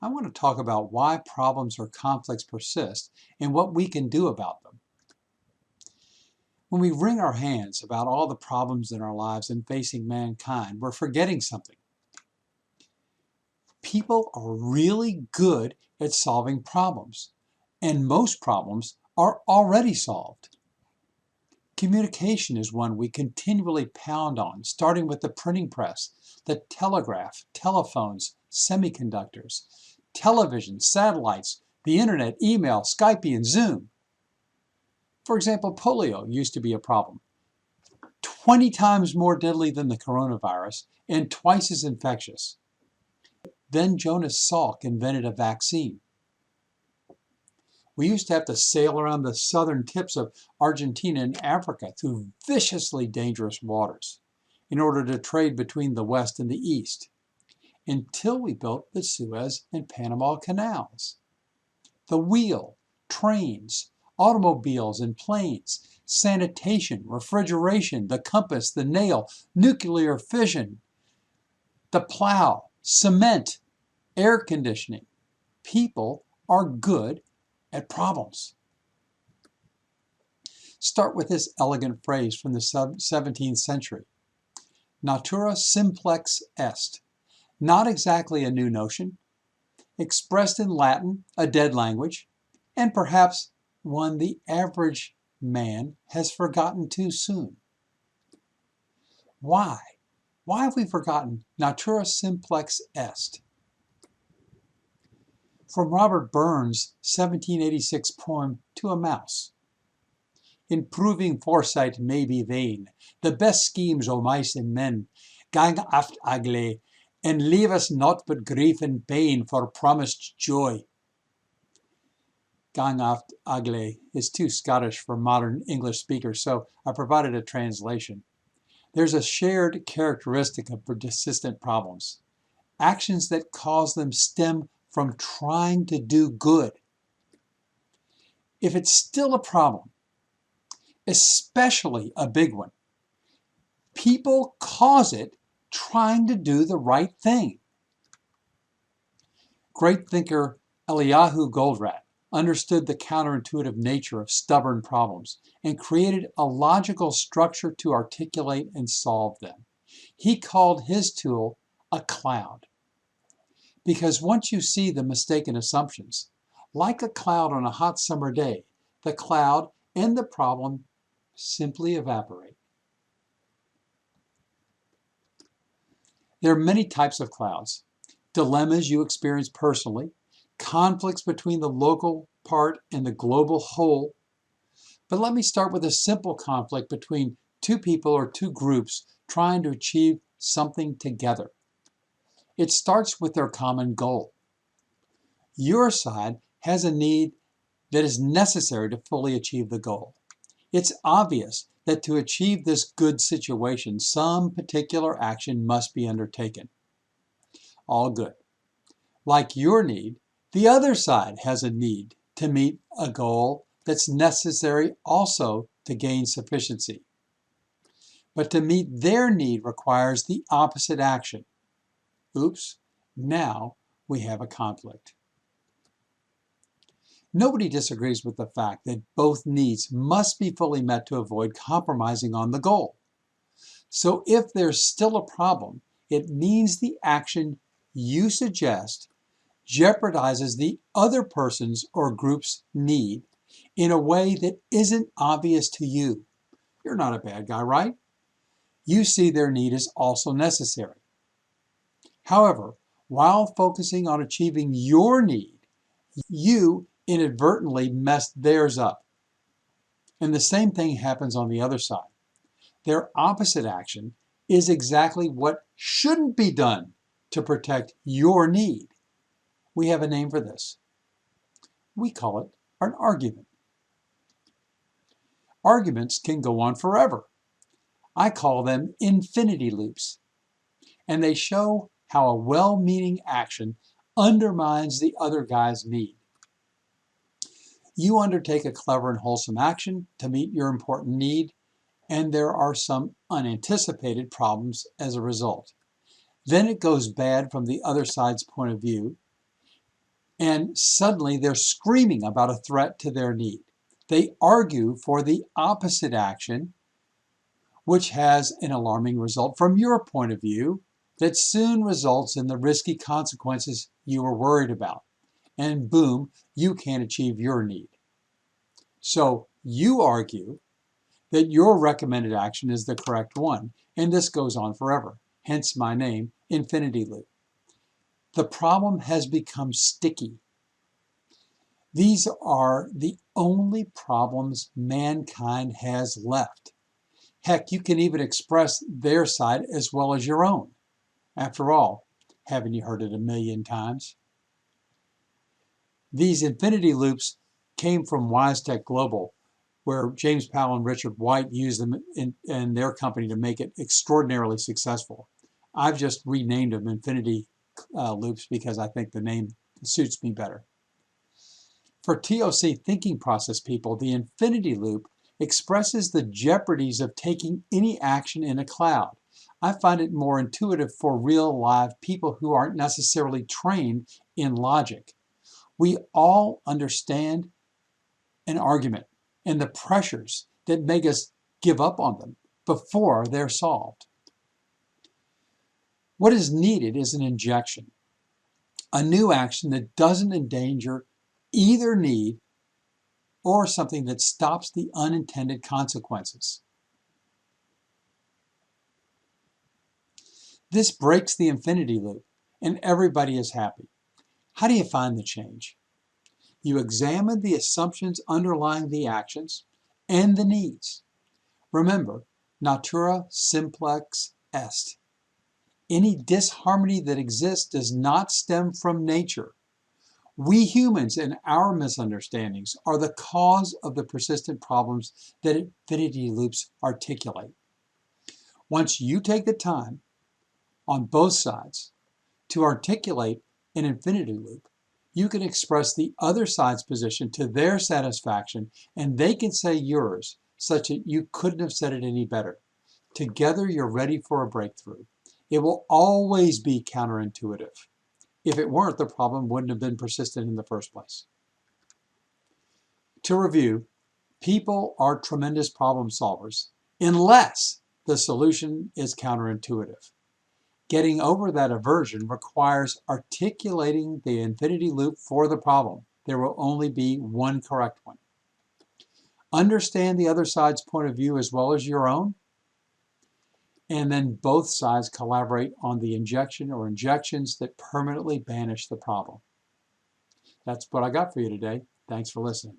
I want to talk about why problems or conflicts persist and what we can do about them. When we wring our hands about all the problems in our lives and facing mankind, we're forgetting something. People are really good at solving problems, and most problems are already solved. Communication is one we continually pound on, starting with the printing press, the telegraph, telephones, semiconductors, television, satellites, the internet, email, Skype, and Zoom. For example, polio used to be a problem. 20 times more deadly than the coronavirus and twice as infectious. Then Jonas Salk invented a vaccine. We used to have to sail around the southern tips of Argentina and Africa through viciously dangerous waters in order to trade between the West and the East, until we built the Suez and Panama canals. The wheel, trains, automobiles and planes, sanitation, refrigeration, the compass, the nail, nuclear fission, the plow, cement, air conditioning. People are good at problems. Start with this elegant phrase from the 17th century. Natura simplex est. Not exactly a new notion, expressed in Latin, a dead language, and perhaps one the average man has forgotten too soon. Why? Why have we forgotten natura simplex est? From Robert Burns' 1786 poem To a Mouse. Improving foresight may be vain. The best schemes o' mice and men gang aft agley, and leave us naught but grief and pain for promised joy. Gang aft agley is too Scottish for modern English speakers, so I provided a translation. There's a shared characteristic of persistent problems. Actions that cause them stem from trying to do good. If it's still a problem, especially a big one, people cause it trying to do the right thing. Great thinker Eliyahu Goldratt understood the counterintuitive nature of stubborn problems and created a logical structure to articulate and solve them. He called his tool a cloud. Because once you see the mistaken assumptions, like a cloud on a hot summer day, the cloud and the problem simply evaporate. There are many types of clouds. Dilemmas you experience personally, conflicts between the local part and the global whole. But let me start with a simple conflict between two people or two groups trying to achieve something together. It starts with their common goal. Your side has a need that is necessary to fully achieve the goal. It's obvious that to achieve this good situation, some particular action must be undertaken. All good. Like your need, the other side has a need to meet a goal that's necessary also to gain sufficiency. But to meet their need requires the opposite action. Oops, now we have a conflict. Nobody disagrees with the fact that both needs must be fully met to avoid compromising on the goal. So if there's still a problem, it means the action you suggest jeopardizes the other person's or group's need in a way that isn't obvious to you. You're not a bad guy, right? You see their need is also necessary. However, while focusing on achieving your need, you inadvertently messed theirs up. And the same thing happens on the other side. Their opposite action is exactly what shouldn't be done to protect your need. We have a name for this. We call it an argument. Arguments can go on forever. I call them infinity loops. And they show how a well-meaning action undermines the other guy's need. You undertake a clever and wholesome action to meet your important need, and there are some unanticipated problems as a result. Then it goes bad from the other side's point of view, and suddenly they're screaming about a threat to their need. They argue for the opposite action, which has an alarming result from your point of view that soon results in the risky consequences you were worried about. And boom, you can't achieve your need. So you argue that your recommended action is the correct one, and this goes on forever. Hence my name, Infinity Loop. The problem has become sticky. These are the only problems mankind has left. Heck, you can even express their side as well as your own. After all, haven't you heard it a million times? These infinity loops came from WiseTech Global, where James Powell and Richard White used them in their company to make it extraordinarily successful. I've just renamed them infinity loops because I think the name suits me better. For TOC thinking process people, the infinity loop expresses the jeopardies of taking any action in a cloud. I find it more intuitive for real live people who aren't necessarily trained in logic. We all understand an argument and the pressures that make us give up on them before they're solved. What is needed is an injection, a new action that doesn't endanger either need or something that stops the unintended consequences. This breaks the infinity loop and everybody is happy. How do you find the change? You examine the assumptions underlying the actions and the needs. Remember, natura simplex est. Any disharmony that exists does not stem from nature. We humans and our misunderstandings are the cause of the persistent problems that infinity loops articulate. Once you take the time on both sides to articulate an infinity loop, you can express the other side's position to their satisfaction, and they can say yours, such that you couldn't have said it any better. Together, you're ready for a breakthrough. It will always be counterintuitive. If it weren't, the problem wouldn't have been persistent in the first place. To review, people are tremendous problem solvers unless the solution is counterintuitive. Getting over that aversion requires articulating the infinity loop for the problem. There will only be one correct one. Understand the other side's point of view as well as your own, and then both sides collaborate on the injection or injections that permanently banish the problem. That's what I got for you today. Thanks for listening.